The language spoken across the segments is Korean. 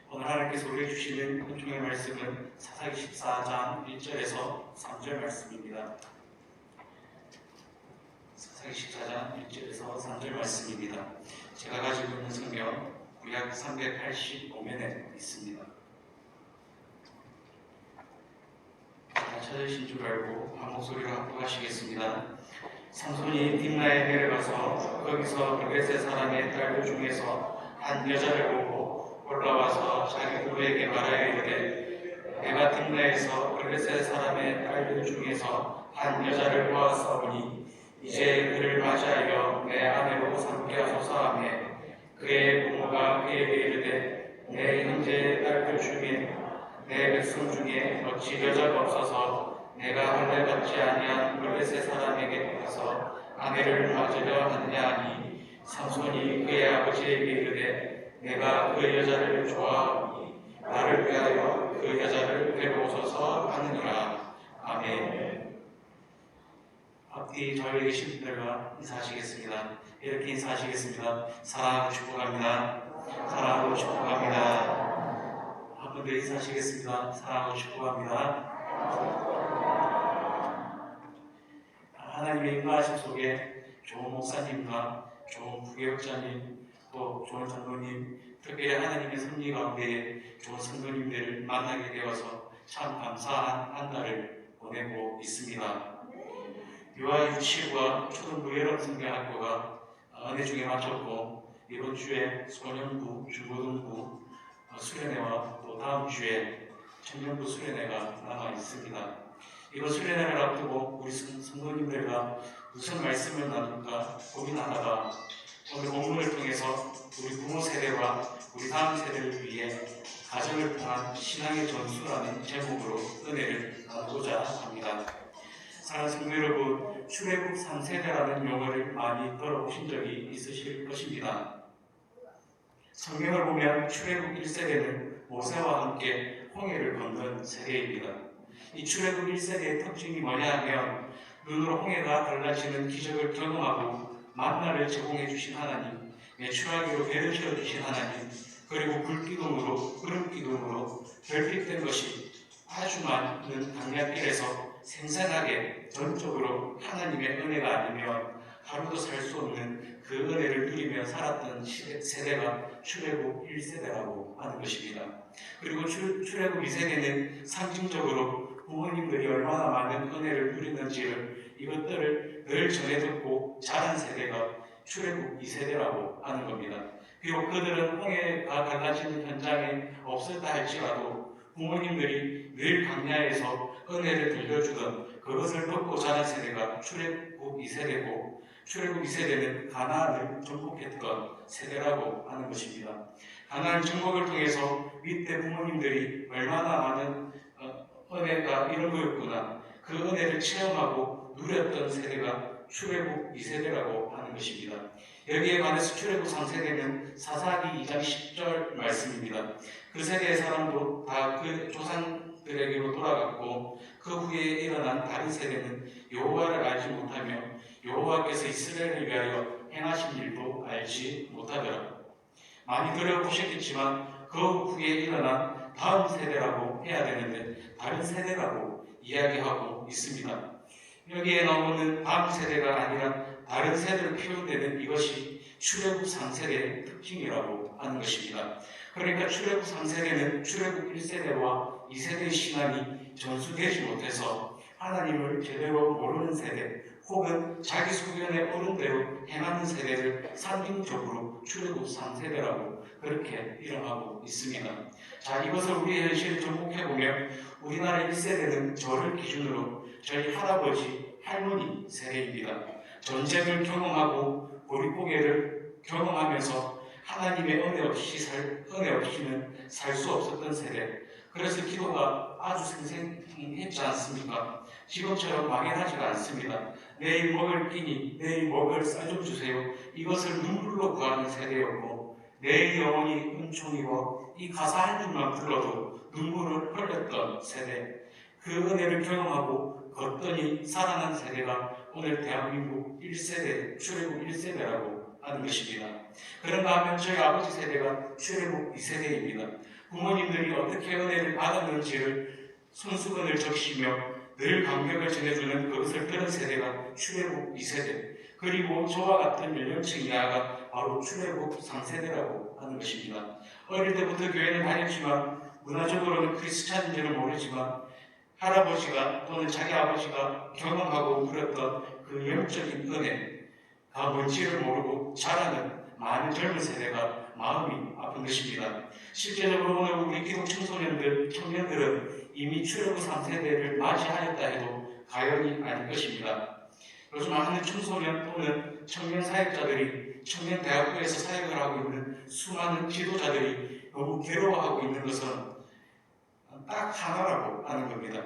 오늘 하나님께서 우리에게 주시는 은총의 말씀은 사사기 14장 1절에서 3절 말씀입니다. 사사기 14장 1절에서 3절 말씀입니다. 제가 가지고 있는 성경 구약 385면에 있습니다. 다 찾으신 줄 알고 한 목소리로 합독하시겠습니다. 삼손이 딥나에 내려가서 거기서 블레셋 사람의 딸들 중에서 한 여자를 보고 올라와서 자기 부부에게 말하여 이르되 내가 딥나에서 블레셋 사람의 딸들 중에서 한 여자를 보았사오니 이제 그를 맞이하여 내 아내로 삼게 하소서 하며 그의 부모가 그에게 이르되 내 형제 딸들 중에 내 백성 중에 어찌 여자가 없어서 내가 할례받지 아니한 블레셋 사람에게 가서 아내를 맞으려 하느냐 하니 삼손이 그의 아버지에게 이르되 내가 그 여자를 좋아하니 나를 위하여 그 여자를 데려오소서 하느니라. 아멘. 앞뒤 저희 계신 분들과 인사하시겠습니다. 이렇게 인사하시겠습니다. 사랑하고 축복합니다. 사랑하고 축복합니다. 한 번 더 인사하시겠습니다. 사랑하고 축복합니다. 하나님의 인도하심 속에 좋은 목사님과 좋은 부교육자님 또 좋은 장로님, 특별히 하나님의 섭리 가운데 좋은 성도님들을 만나게 되어서 참 감사한 한 달을 보내고 있습니다. 유아 유치부와 초등부 여러 성경학교가 은혜 중에 마쳤고 이번 주에 소년부, 중고등부 수련회와 또 다음 주에 청년부 수련회가 남아 있습니다. 이번 수련회를 앞두고 우리 성도님들과 무슨 말씀을 나눌까 고민하다가 오늘 본문을 통해서 우리 부모 세대와 우리 다음 세대를 위해 가정을 통한 신앙의 전수라는 제목으로 은혜를 나누고자 합니다. 사랑하는 성도 여러분, 출애굽 3세대라는 용어를 많이 들어보신 적이 있으실 것입니다. 성경을 보면 출애굽 1세대는 모세와 함께 홍해를 건넌 세대입니다. 이 출애굽 1세대의 특징이 뭐냐 하면 눈으로 홍해가 갈라지는 기적을 경험하고 만나를 제공해 주신 하나님, 매출하기로 배를 채워 주신 하나님, 그리고 불기둥으로 구름기둥으로 결핍된 것이 아주 많은 강야길에서 생생하게 전적으로 하나님의 은혜가 아니면 하루도 살 수 없는 그 은혜를 누리며 살았던 세대가 출애굽 1세대라고 하는 것입니다. 그리고 출애굽 2세대는 상징적으로 부모님들이 얼마나 많은 은혜를 누리는지를 이것들을 늘 전해 듣고 자란 세대가 출애굽 2세대라고 하는 겁니다. 비록 그들은 홍해가 갈라지는 현장에 없었다 할지라도 부모님들이 늘 강야에서 은혜를 들려주던 그것을 듣고 자란 세대가 출애굽 2세대고 출애굽 2세대는 가나안을 정복했던 세대라고 하는 것입니다. 가나안 정복을 통해서 밑에 부모님들이 얼마나 많은 은혜가 이런 거였구나, 그 은혜를 체험하고 누렸던 세대가 출애굽 2세대라고 하는 것입니다. 여기에 관해서 출애굽 3세대는 사사기 2장 10절 말씀입니다. 그 세대의 사람도 다 그 조상들에게로 돌아갔고 그 후에 일어난 다른 세대는 여호와를 알지 못하며 여호와께서 이스라엘을 위하여 행하신 일도 알지 못하더라. 많이 들어보셨겠지만 그 후에 일어난 다음 세대라고 해야 되는데 다른 세대라고 이야기하고 있습니다. 여기에 나오는 다음 세대가 아니라 다른 세대로 표현되는 이것이 출애굽 3세대의 특징이라고 하는 것입니다. 그러니까 출애굽 3세대는 출애굽 1세대와 2세대의 신앙이 전수되지 못해서 하나님을 제대로 모르는 세대 혹은 자기 소견에 옳은 대로 행하는 세대를 상징적으로 출애굽 3세대라고 그렇게 이름하고 있습니다. 자, 이것을 우리의 현실을 접목해보면 우리나라 1세대는 저를 기준으로 저희 할아버지, 할머니 세대입니다. 전쟁을 경험하고 보릿고개를 경험하면서 하나님의 은혜 없이는 살 수 없었던 세대. 그래서 기도가 아주 생생했지 않습니까? 지금처럼 막연하지가 않습니다. 내일 먹을 끼니, 내일 먹을 쌀 좀 주세요. 이것을 눈물로 구하는 세대였고 내일 영혼이 은총이고 이 가사 한 줄만 불러도 눈물을 흘렸던 세대. 그 은혜를 경험하고 걷더니 살아난 세대가 오늘 대한민국 1세대, 출애굽 1세대라고 하는 것입니다. 그런가 하면 저희 아버지 세대가 출애굽 2세대입니다. 부모님들이 어떻게 은혜를 받았는지를 손수건을 적시며 늘 감격을 전해주는 그것을 들은 세대가 출애굽 2세대, 그리고 저와 같은 연령층 이하가 바로 출애굽 3세대라고 하는 것입니다. 어릴 때부터 교회는 다녔지만 문화적으로는 크리스찬인지는 모르지만 할아버지가 또는 자기 아버지가 경험하고 누렸던 그 영적인 은혜가 뭔지를 모르고 자라는 많은 젊은 세대가 마음이 아픈 것입니다. 실제적으로 오늘 우리 기독 청소년들, 청년들은 이미 출애굽 3세대를 맞이하였다 해도 과연이 아닐 것입니다. 요즘 많은 청소년 또는 청년 사역자들이 청년 대학교에서 사역을 하고 있는 수많은 지도자들이 너무 괴로워하고 있는 것은 딱 하나라고 하는 겁니다.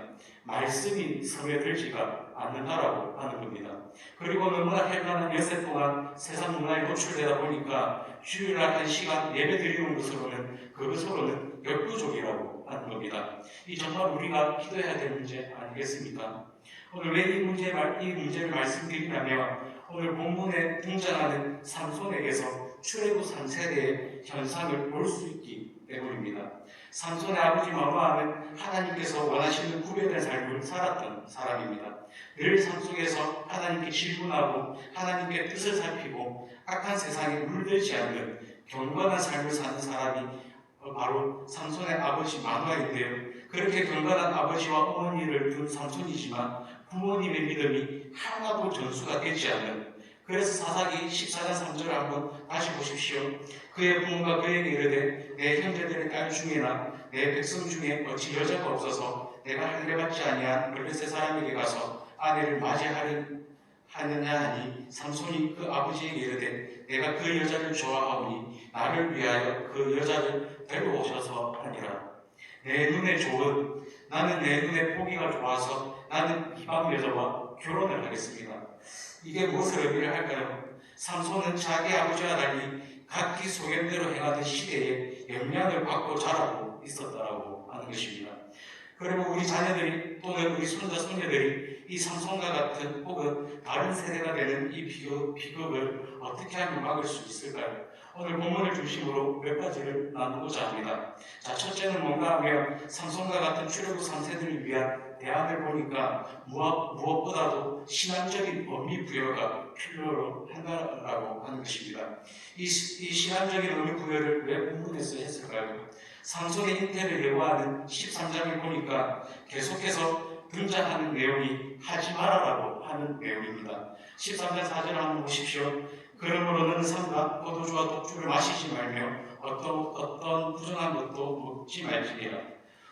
말씀이 스며들지가 않는다라고 하는 겁니다. 그리고 너무나 헬간한 연세 동안 세상 문화에 노출되다 보니까 주일날 1시간 예배 드리는 것으로는 그것으로는 역부족이라고 하는 겁니다. 이 정말 우리가 기도해야 될 문제 아니겠습니까? 오늘 왜 이 문제를 말씀드리냐면 오늘 본문에 등장하는 삼손에게서 출애굽 3세대의 현상을 볼 수 있기 때문입니다. 삼손의 아버지 마노아는 하나님께서 원하시는 구별된 삶을 살았던 사람입니다. 늘 삶 속에서 하나님께 질문하고 하나님께 뜻을 살피고 악한 세상에 물들지 않는 경건한 삶을 사는 사람이 바로 삼손의 아버지 마노아인데요. 그렇게 경건한 아버지와 어머니를 둔 삼손이지만 부모님의 믿음이 하나도 전수가 되지 않는, 그래서 사사기 14장 3절을 한번 다시 보십시오. 그의 부모가 그에게 이르되 내 형제들의 딸 중에나 내 백성 중에 어찌 여자가 없어서 내가 할례받지 아니한 블레셋 사람에게 가서 아내를 맞이하느냐 하니 삼손이 그 아버지에게 이르되 내가 그 여자를 좋아하오니 나를 위하여 그 여자를 데려오셔서 하니라. 내 눈에 좋은, 나는 내 눈에 보기가 좋아서 나는 이방 여자와 결혼을 하겠습니다. 이게 무엇을 의미할까요? 삼손은 자기 아버지와 달리 각기 소견대로 행하던 시대에 영향을 받고 자라고 있었다라고 하는 것입니다. 그리고 우리 자녀들이 또는 우리 손자 손녀들이 이 삼손과 같은 혹은 다른 세대가 되는 이 비극을 어떻게 하면 막을 수 있을까요? 오늘 본문을 중심으로 몇 가지를 나누고자 합니다. 자, 첫째는 뭔가 하면 삼손과 같은 출애굽 3세대를 위한 대안을 보니까 무엇보다도 신앙적인 의미 부여가 필요로 한다라고 하는 것입니다. 이 신앙적인 의미 부여를 왜 본문에서 했을까요? 삼손의 잉태를 예고하는 13장을 보니까 계속해서 등장하는 내용이 하지 말아라고 하는 내용입니다. 13장 4절을 한번 보십시오. 그러므로 너는 삼가 포도주와 독주를 마시지 말며 어떤 부정한 것도 먹지 말지니라.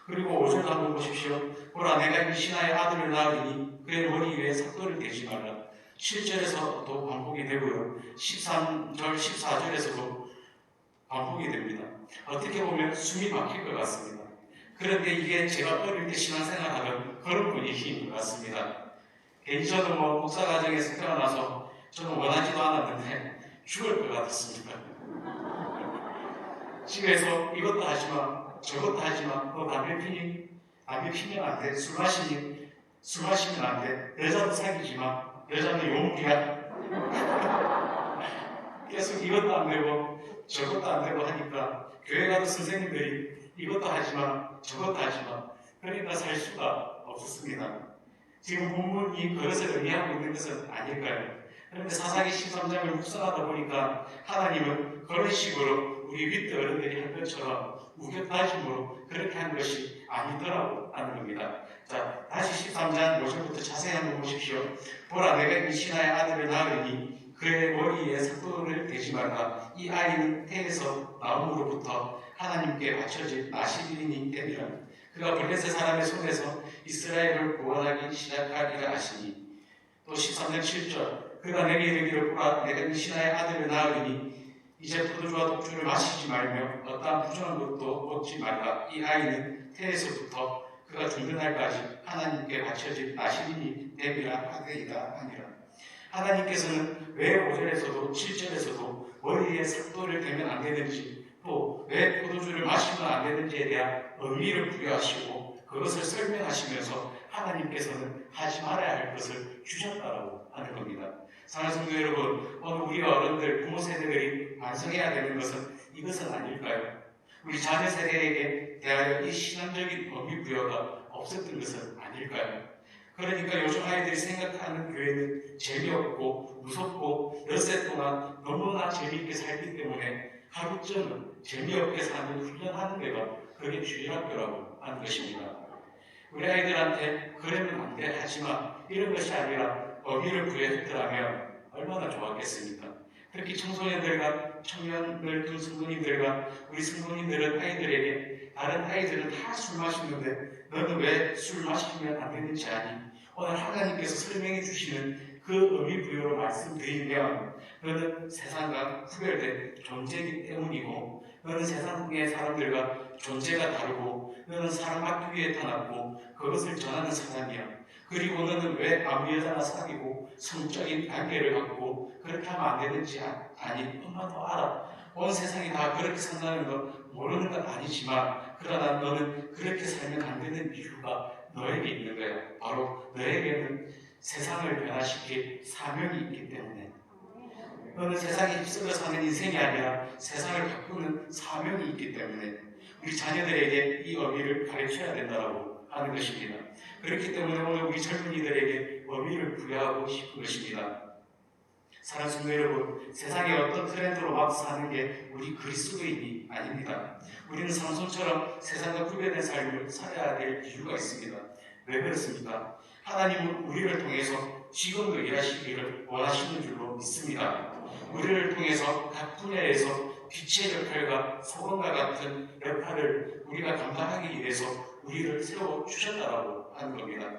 그리고 5절도 한번 보십시오. 보라 내가 임신하여 아들을 낳으리니 그의 머리 위에 삭도를 대지 말라. 7절에서도 반복이 되고요. 13절, 14절에서도 반복이 됩니다. 어떻게 보면 숨이 막힐 것 같습니다. 그런데 이게 제가 어릴 때 신앙생활하던 그런 분위기인 것 같습니다. 개인이 저는 목사 가정에서 태어나서 저는 원하지도 않았는데 죽을 것 같았습니다. 집에서 이것도 하지마, 저것도 하지마, 너 담배 피니? 담배 피면 안 돼. 술 마시니? 술 마시면 안 돼. 여자도 사귀지마. 여자는 요물이야. 계속 이것도 안 되고 저것도 안 되고 하니까 교회 가도 선생님들이 이것도 하지마, 저것도 하지마. 그러니까 살 수가 없었습니다. 지금 본문이 그것을 의미하고 있는 것은 아닐까요? 그런데 사사기 13장을 묵상하다 보니까 하나님은 그런 식으로 우리 윗대 어른들이 한 것처럼 우겨다짐으로 그렇게 한 것이 아니더라고 하는 겁니다. 자, 다시 13장 5절부터 자세히 한번 보십시오. 보라 내가 임신하여 아들을 낳으리니 그의 머리에 삭도를 대지 말라. 이 아이는 태에서 나옴으로부터 하나님께 바쳐진 나시린이 되리라. 그가 블레셋 사람의 손에서 이스라엘을 구원하기 시작하리라 하시니. 또 13장 7절 그가 내게 이르기를 보라 내가 임신하여 아들을 낳으리니 이제 포도주와 독주를 마시지 말며 어떠한 부정한 것도 먹지 말라. 이 아이는 태에서부터 그가 죽는 날까지 하나님께 바쳐진 나시린이 되리라 하되이다 하니라. 하나님께서는 왜 5절에서도 7절에서도 머리에 삭도를 대면 안 되는지 또 왜 포도주를 마시면 안 되는지에 대한 의미를 부여하시고 그것을 설명하시면서 하나님께서는 하지 말아야 할 것을 주셨다라고 하는 겁니다. 사랑하는 성도 여러분, 오늘 우리가 어른들, 부모 세대들이 반성해야 되는 것은 이것은 아닐까요? 우리 자녀 세대에게 대하여 이 신앙적인 의미 부여가 없었던 것은 아닐까요? 그러니까 요즘 아이들이 생각하는 교회는 재미없고 무섭고 엿새 동안 너무나 재미있게 살기 때문에 하루쯤은 재미없게 사는 훈련하는 데가 그게 주일학교라고 하는 것입니다. 우리 아이들한테 그러면 안 돼 하지만 이런 것이 아니라 의미를 부여했더라면 얼마나 좋았겠습니까? 특히 청소년들과 청년들 등 성도님들과 우리 성도님들은 아이들에게 다른 아이들은 다 술 마시는데 너는 왜 술 마시면 안 되는지 아니? 오늘 하나님께서 설명해 주시는 그 의미 부여로 말씀드리면 너는 세상과 구별된 존재이기 때문이고 너는 세상의 사람들과 존재가 다르고 너는 사랑 받기 위해 태어났고 그것을 전하는 사람이야. 그리고 너는 왜 아무 여자나 사귀고 성적인 관계를 갖고 그렇게 하면 안 되는지 아니? 엄마도 알아. 온 세상이 다 그렇게 산다는 거 모르는 건 아니지만 그러나 너는 그렇게 살면 안 되는 이유가 너에게 있는 거야. 바로 너에게는 세상을 변화시킬 사명이 있기 때문에. 너는 세상에 휩쓸려 사는 인생이 아니라 세상을 바꾸는 사명이 있기 때문에 우리 자녀들에게 이 의미를 가르쳐야 된다고 하는 것입니다. 그렇기 때문에 오늘 우리 젊은이들에게 의미를 부여하고 싶은 것입니다. 사랑하는 성도 여러분, 세상에 어떤 트렌드로 막 사는 게 우리 그리스도인이 아닙니다. 우리는 삼손처럼 세상과 구별된 삶을 살아야 될 이유가 있습니다. 왜 그렇습니까? 하나님은 우리를 통해서 지금도 일하시기를 원하시는 줄로 믿습니다. 우리를 통해서 각 분야에서 빛의 역할과 소금과 같은 역할을 우리가 감당하기 위해서 우리를 세워주셨다라고 하는 겁니다.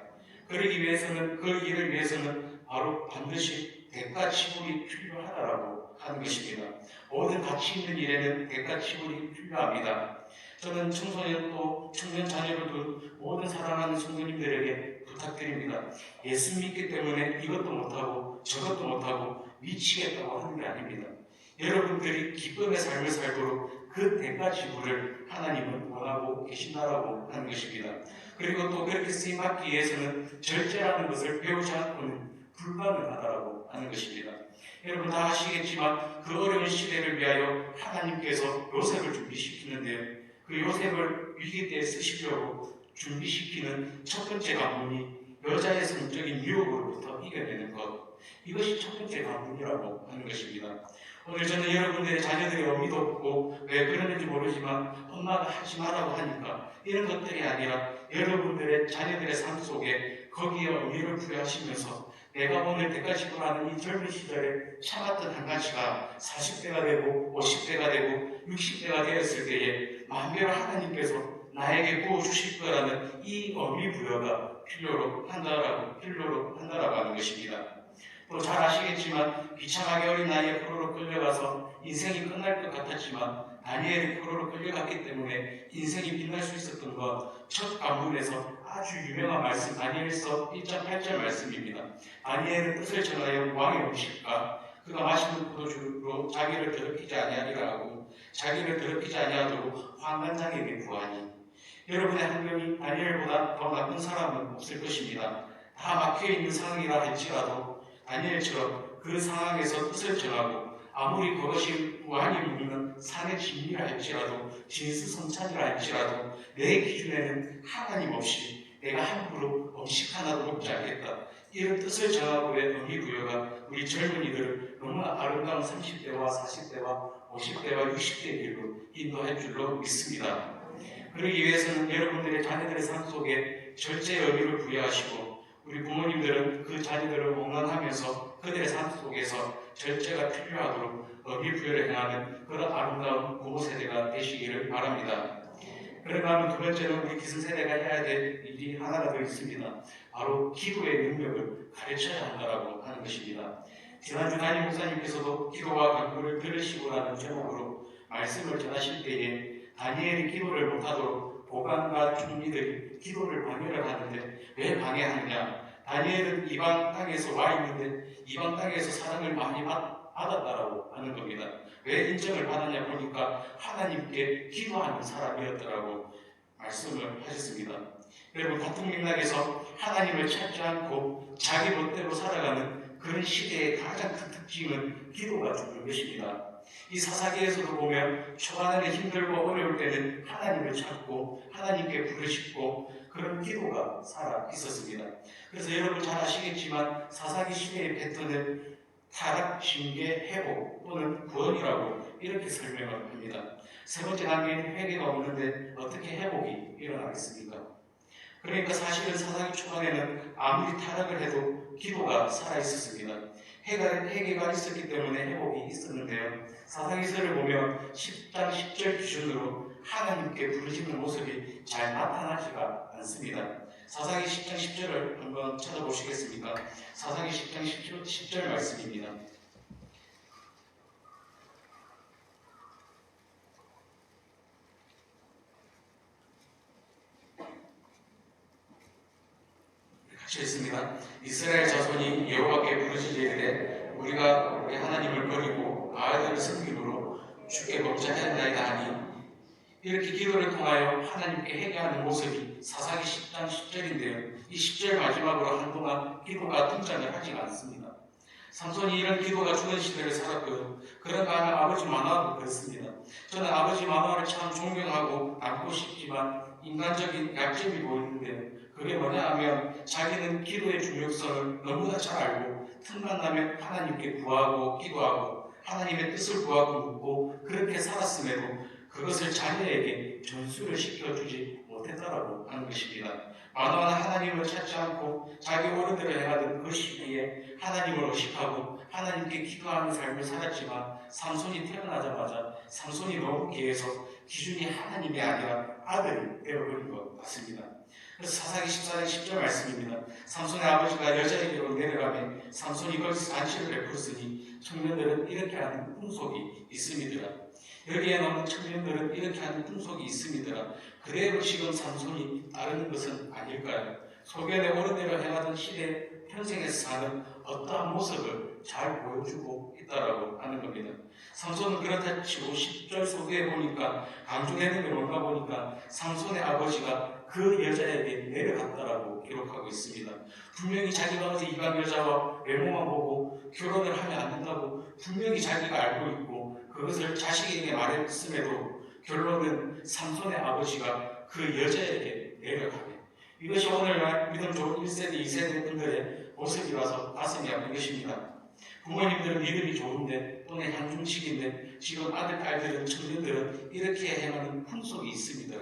그러기 위해서는, 그 일을 위해서는 바로 반드시 대가 지불이 필요하다라고 하는 것입니다. 모든 가치 있는 일에는 대가 지불이 필요합니다. 저는 청소년 또 청년 자녀를 둔 모든 사랑하는 성도님들에게 부탁드립니다. 예수 믿기 때문에 이것도 못하고 저것도 못하고 미치겠다고 하는 게 아닙니다. 여러분들이 기쁨의 삶을 살도록 그 대가 지불을 하나님은 원하고 계신다라고 하는 것입니다. 그리고 또 그렇게 쓰임받기 위해서는 절제라는 것을 배우지 않고는 불가능하다라고 하는 것입니다. 여러분 다 아시겠지만 그 어려운 시대를 위하여 하나님께서 요셉을 준비시키는데요. 그 요셉을 위기 때에 쓰시려고 준비시키는 첫 번째 관문이 여자의 성적인 유혹으로부터 이겨내는 것. 이것이 첫 번째 관문이라고 하는 것입니다. 오늘 저는 여러분들의 자녀들의 의미도 없고 왜 그러는지 모르지만 엄마가 하지 말라고 하니까 이런 것들이 아니라 여러분들의 자녀들의 삶 속에 거기에 의미를 부여하시면서 내가 오늘 대가지불하는 이 젊은 시절에 참았던 한 가지가 40대가 되고 50대가 되고 60대가 되었을 때에 만별로 하나님께서 나에게 부어주실 거라는 이 의미 부여가 필요로 한다라고 하는 것입니다. 또 잘 아시겠지만 비참하게 어린 나이에 포로로 끌려가서 인생이 끝날 것 같았지만 다니엘이 포로로 끌려갔기 때문에 인생이 빛날 수 있었던 것 첫 관문에서 아주 유명한 말씀 다니엘서 1장 8절 말씀입니다. 다니엘은 뜻을 전하여 왕의 음식과 그가 마시는 포도주로 자기를 더럽히지 아니하리라 하고 자기를 더럽히지 아니하도록 환관장에게 구하니 여러분의 한 명이 다니엘보다 더 나쁜 사람은 없을 것입니다. 다 막혀있는 상황이라 할지라도 다니엘처럼 그 상황에서 뜻을 전하고 아무리 그것이 무한히 묻는 산의 진리라 할지라도 진수성찬이라 할지라도 내 기준에는 하나님 없이 내가 함부로 음식 하나도 먹지 않겠다. 이런 뜻을 전하고의 의미 부여가 우리 젊은이들을 너무나 아름다운 30대와 40대와 50대와 60대의 길로 인도할 줄로 믿습니다. 그러기 위해서는 여러분들의 자녀들의 삶 속에 절제의 의미를 부여하시고 우리 부모님들은 그 자녀들을 원망하면서 그들의 삶 속에서 절제가 필요하도록 의미 부여를 행하는 그런 아름다운 부모 세대가 되시기를 바랍니다. 그런가 하면 두 번째는 우리 기성세대가 해야 될 일이 하나가 더 있습니다. 바로 기도의 능력을 가르쳐야 한다고 하는 것입니다. 지난주 담임 목사님께서도 기도와 간구를 들으시고라는 제목으로 말씀을 전하실 때에 다니엘이 기도를 못하도록 보관과 총리들이 기도를 방해를 하는데 왜 방해하느냐? 다니엘은 이방 땅에서 와 있는데 이방 땅에서 사랑을 많이 받았다라고 하는 겁니다. 왜 인정을 받았냐 보니까 하나님께 기도하는 사람이었더라고 말씀을 하셨습니다. 여러분 같은 맥락에서 하나님을 찾지 않고 자기 멋대로 살아가는 그런 시대의 가장 큰 특징은 기도가 주는 것입니다. 이 사사기에서도 보면 초반에는 힘들고 어려울 때는 하나님을 찾고 하나님께 부르짖고 그런 기도가 살아 있었습니다. 그래서 여러분 잘 아시겠지만 사사기 시대의 패턴을 타락, 징계, 회복 또는 구원이라고 이렇게 설명을 합니다. 세 번째 단계는 회개가 없는데 어떻게 회복이 일어나겠습니까? 그러니까 사실은 사사기 초반에는 아무리 타락을 해도 기도가 살아있었습니다. 회개가 있었기 때문에 회복이 있었는데요. 사사기서를 보면 10장 10절 기준으로 하나님께 부르짖는 모습이 잘 나타나지가 않습니다. 사사기 10장 10절을 한번 찾아보시겠습니까? 사사기 10장 10절 말씀입니다. 같이 읽습니다. 이스라엘 자손이 여호와께 부르짖으되 우리가 우리 하나님을 버리고 바알들을 섬김으로 주께 범죄하였나이다 하니, 이렇게 기도를 통하여 하나님께 회개하는 모습이 사사기 10장 10절인데요. 이 10절 마지막으로 한동안 기도가 등장을 하지가 않습니다. 삼손이 이런 기도가 주는 시대를 살았고요. 그런가 하면 아버지 만화도 그렇습니다. 저는 아버지 만화를 참 존경하고 닮고 싶지만 인간적인 약점이 보이는데, 그게 뭐냐 하면 자기는 기도의 중요성을 너무나 잘 알고 틈만 나면 하나님께 구하고 기도하고 하나님의 뜻을 구하고 묻고 그렇게 살았음에도 그것을 자녀에게 전수를 시켜주지 못했다라고 하는 것입니다. 만화는 하나님을 찾지 않고 자기 어른대로 행하던 그 시기에 하나님을 의식하고 하나님께 기도하는 삶을 살았지만, 삼손이 태어나자마자 삼손이 너무 귀해서 기준이 하나님이 아니라 아들이 되어버린 것 같습니다. 그래서 사사기 14장 10절 말씀입니다. 삼손의 아버지가 여자에게로 내려가며 삼손이 거기서 안식을 베풀었으니 청년들은 이렇게 하는 풍속이 있음이더라. 여기에 나오는 청년들은 이렇게 하는 풍속이 있음이더라. 그대로 지금 삼손이 따르는 것은 아닐까요? 소견의 오른대로 행하던 시대 현생에서 사는 어떠한 모습을 잘 보여주고 있다라고 하는 겁니다. 삼손은 그렇다 치고 10절 소개해 보니까 강조되는 게 뭔가 보니까 삼손의 아버지가 그 여자에게 내려갔다라고 기록하고 있습니다. 분명히 자기가 어제 이방 여자와 외모만 보고 결혼을 하면 안 된다고 분명히 자기가 알고 있고 그것을 자식에게 말했음에도 결론은 삼손의 아버지가 그 여자에게 내려가네. 이것이 오늘날 믿음 좋은 1세대, 2세대 분들의 모습이라서 가슴이 아픈 것입니다. 부모님들은 믿음이 좋은데 또는 향중식인데 지금 아들, 딸들은, 청년들은 이렇게 행하는 풍속이 있습니다.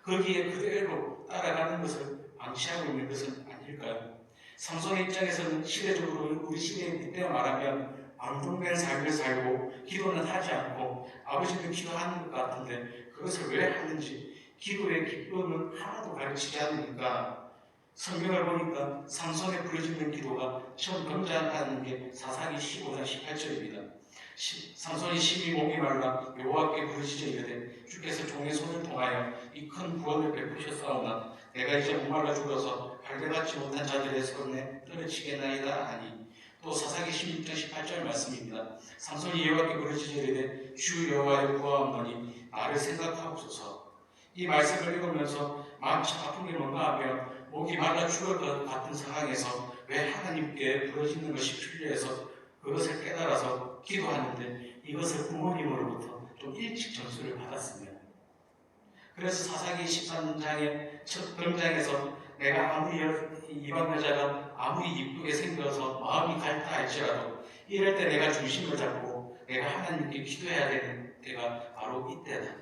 거기에 그대로 따라가는 것을 방치하고 있는 것은 아닐까요? 삼손의 입장에서는 시대적으로 우리 시대에 빗대어 말하면 방종된 삶을 살고 기도는 하지 않고 아버지는 기도하는 것 같은데 그것을 왜 하는지 기도의 기쁨은 하나도 가르치지 않으니까 성경을 보니까 삼손의 부르짖는 기도가 처음 등장하는 게 사사기 15장 18절입니다. 삼손이 심히 목이 말라 여호와께 부르짖어 이르되 주께서 종의 손을 통하여 이 큰 구원을 베푸셨사오나 내가 이제 목말라 죽어서 할례받지 못한 자들의 손에 떨어지겠나이다 하니, 또 사사기 16장 18절 말씀입니다. 삼손이 여호와께 부르짖어 이르되 주 여호와여 구하옵노니 나를 생각하옵소서. 이 말씀을 읽으면서 마음이 참 아픈 게 뭔가 하면 목이 말라 죽을 것 같은 상황에서 왜 하나님께 부르짖는 것이 필요해서 그것을 깨달아서 기도하는데 이것을 부모님으로부터 좀 일찍 전수를 받았습니다. 그래서 사사기 13장의 첫 등장에서 내가 아무리 이방 여자가 아무리 이쁘게 생겨서 마음이 갈다 할지라도 이럴 때 내가 중심을 잡고 내가 하나님께 기도해야 되는 때가 바로 이때다.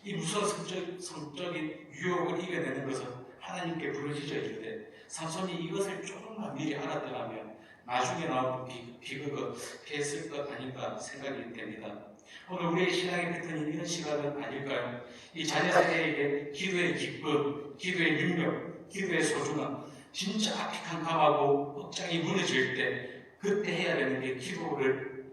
이 무서운 성적인 유혹을 이겨내는 것은 하나님께 부르짖어 이르되 삼손이 이것을 조금만 미리 알았더라면 나중에 나오는 비극을 피했을 것 아닌가 생각이 됩니다. 오늘 우리의 신앙의 패턴이 이런 시간은 아닐까요? 이 자녀 세대에게 기도의 기쁨, 기도의 능력, 기도의 소중함, 진짜 앞이 캄캄하고 억장이 무너질 때 그때 해야 되는 게 기도라는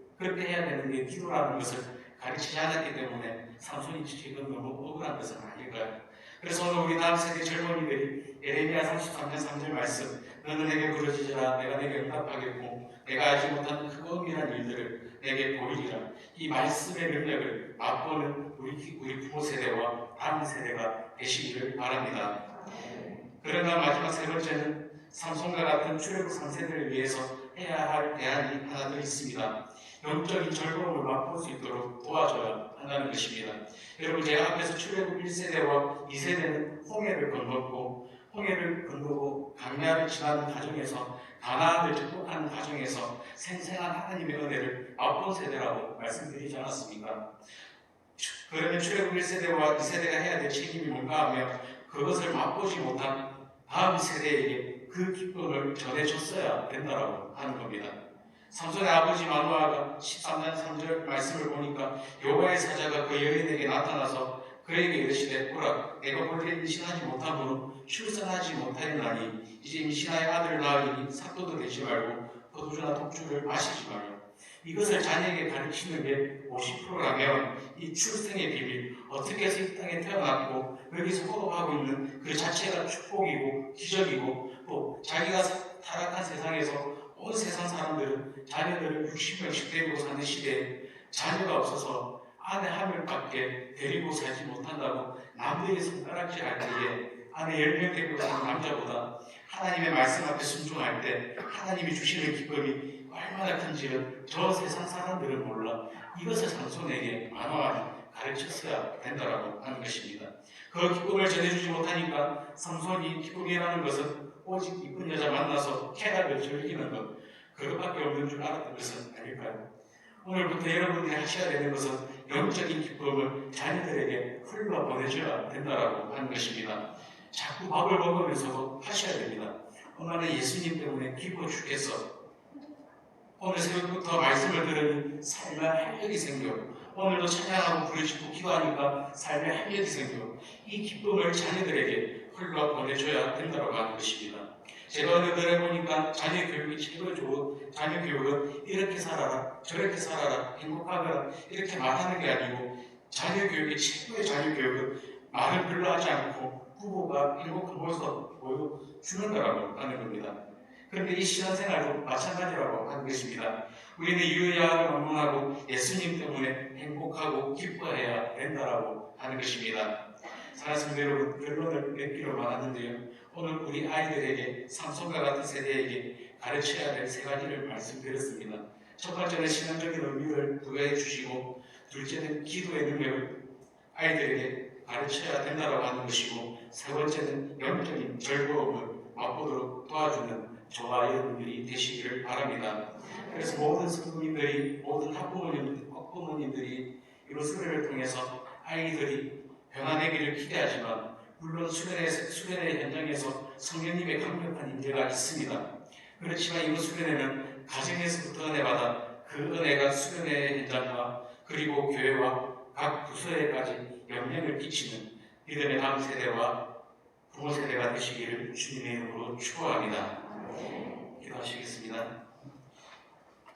것을 가르치지 않았기 때문에 삼손이 지금 너무 억울한 것은 아닐까요? 그래서 오늘 우리 다음 세대 젊은이들이 에레미야 33장 3절 말씀, 너는 내게 부르짖으라 내가 내게 응답하겠고 내가 알지 못하는 크고 은밀한 일들을 내게 보이리라. 이 말씀의 능력을 맛보는 우리 부모 세대와 다음 세대가 되시기를 바랍니다. 그러나 마지막 세 번째는 삼손과 같은 출애굽 3세대를 위해서 해야 할 대안이 하나 더 있습니다. 영적인 즐거움을 맛볼 수 있도록 도와줘야 한다는 것입니다. 여러분, 제가 앞에서 출애굽 1세대와 2세대는 홍해를 건너고 강야를 지나는 과정에서 가나안을 극복하는 과정에서 생생한 하나님의 은혜를 맛본 세대라고 말씀드리지 않았습니까? 그러면 출애굽 1세대와 2세대가 해야 될 책임이 뭔가 하며 그것을 맛보지 못한 다음 세대에게 그 기쁨을 전해줬어야 된다라고 하는 겁니다. 삼손의 아버지 마노아가 13장 3절 말씀을 보니까 여호와의 사자가 그 여인에게 나타나서 그에게 이르시되 보라, 내가 본래 임신하지 못한 분은 출산하지 못하였나니 이제 임신하여 아들을 낳으니 삭도도 되지 말고 포도주나 독주를 마시지 말라. 이것을 자녀에게 가르치는 게 50%라면 이 출생의 비밀, 어떻게 해서 이 땅에 태어났고 여기서 호흡하고 있는 그 자체가 축복이고 기적이고, 또 자기가 타락한 세상에서 온 세상 사람들은 자녀들을 60명씩 데리고 사는 시대에 자녀가 없어서 아내 한 명밖에 데리고 살지 못한다고 남들이 손가락질 할 때에 아내 10명 데리고 사는 남자보다 하나님의 말씀 앞에 순종할 때 하나님이 주시는 기쁨이 얼마나 큰지를 저 세상 사람들은 몰라. 이것을 삼손에게 마노아는 가르쳤어야 된다고 하는 것입니다. 그 기쁨을 전해주지 못하니까 삼손이 기쁨이라는 것은 오직 이쁜 여자 만나서 쾌락을 즐기는 것, 그것밖에 없는 줄 알았던 것은 아닐까요? 오늘부터 여러분들이 하셔야 되는 것은 영적인 기쁨을 자녀들에게 흘러보내줘야 된다고 하는 것입니다. 자꾸 밥을 먹으면서도 하셔야 됩니다. 엄마는 예수님 때문에 기뻐 죽겠어. 오늘 새벽부터 말씀을 들으니 삶의 활력이 생겨. 오늘도 찬양하고 부르짖고 기도하니까 삶의 활력이 생겨. 이 기쁨을 자녀들에게 흘러보내줘야 된다고 하는 것입니다. 제가 어느 글에 보니까 자녀 교육이 최고 좋은 자녀 교육은 이렇게 살아라, 저렇게 살아라, 행복하거라 이렇게 말하는 게 아니고, 자녀 교육의 최고의 자녀 교육은 말을 별로 하지 않고 부모가 행복한 모습을 보여주는 거라고 하는 겁니다. 그런데 이 신앙생활도 마찬가지라고 하는 것입니다. 우리는 유의하고 방문하고 예수님 때문에 행복하고 기뻐해야 된다라고 하는 것입니다. 사랑하는 여러분, 결론을 맺기로만 하는데요. 오늘 우리 아이들에게 삼손과 같은 세대에게 가르쳐야 될 세 가지를 말씀드렸습니다. 첫 번째는 신앙적인 의미를 부여해 주시고, 둘째는 기도의 능력을 아이들에게 가르쳐야 된다고 하는 것이고, 세 번째는 영적인 즐거움을 맛보도록 도와주는 저와 여러분들이 되시기를 바랍니다. 그래서 모든 성도님들이, 모든 학부모님들이 이런 수련을 통해서 아이들이 변화되기를 기대하지만, 물론 수련의 현장에서 성령님의 강력한 인재가 있습니다. 그렇지만 이번 수련회는 가정에서부터 은혜받아 그 은혜가 수련회 현장과 그리고 교회와 각 부서에까지 영향을 끼치는 믿음의 다음 세대와 부모 세대가 되시기를 주님의 이름으로 축원합니다. 기도하시겠습니다.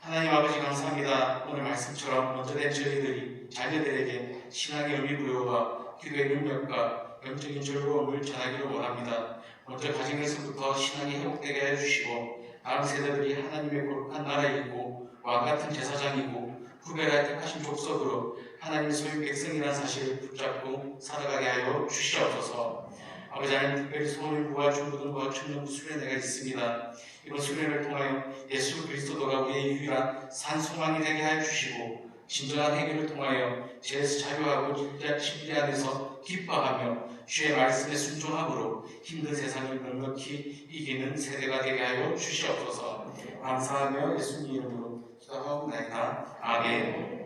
하나님 아버지, 감사합니다. 오늘 말씀처럼 먼저 된 저희들이 자녀들에게 신앙의 의미 부여와 기도의 능력과 영적인 즐거움을 전하기를 원합니다. 먼저 가정에서부터 신앙이 회복되게 해주시고, 다음 세대들이 하나님의 거룩한 나라에 있고 왕같은 제사장이고 구별하여 택하신 족속으로 하나님의 소유 백성이라는 사실을 붙잡고 살아가게 하여 주시옵소서. 아버지 하나님, 특별히 소원일부와 중고등부와 청년부 수련회가 있습니다. 이번 수련회를 통하여 예수 그리스도가 우리의 유일한 산소망이 되게 하여 주시고, 진정한 해결을 통하여 죄에서 자유하고 진리 안에서 기뻐하며 주의 말씀에 순종함으로 힘든 세상을 넉넉히 이기는 세대가 되게 하여 주시옵소서. 감사하며 예수님 이름으로 기도하옵나이다. 아멘.